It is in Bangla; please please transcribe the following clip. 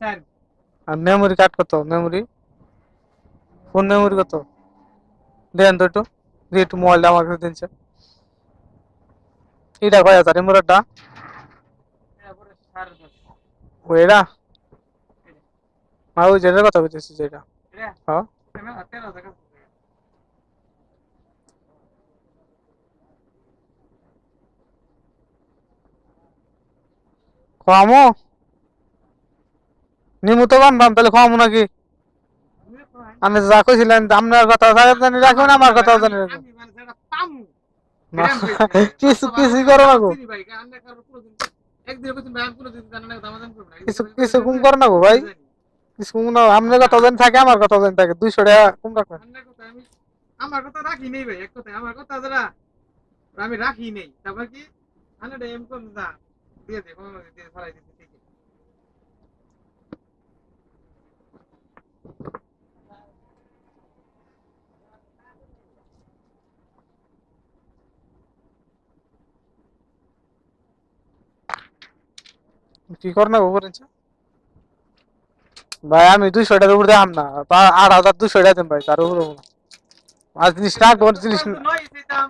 আর মেমোরি কার্ড কত? মেমোরি ফোন মেমোরি কত? দেন তো একটু দিয়ে একটু মোবাইলটা আমার কাছে দিনছে। এটা কয় হাজার এমুরাটা? ওইটা ওই যেটার কথা বলতেছি যেটা। হ্যাঁ কমো নিমু তো বান তাহলে কমো নাকি? আমি যা কইছিলেন আপনার কথা জানি রাখুন আমার কথাও জানি রাখুন। কিছু কিছু করো না গো, কিছু কিছু কম করো না গো ভাই, কিছু কম না। আপনার কথা জানি থাকে আমার কথা জানি থাকে, 200 টাকা কম রাখবেন। আমার কথা রাখি নেই ভাই, এক কথা আমার কথা যারা আমি রাখি নেই, তারপর কি আনাটা এম কোন না দিয়ে দে কোনো দিয়ে ফলাই দিতে ঠিক কি কর না গো করেছে ভাই? আমি 200 টাকার উপর দেখাম না, তা 8,200 টাকা দেন ভাই, তার উপর আর জিনিস রাখবো জিনিস। নয় দিতাম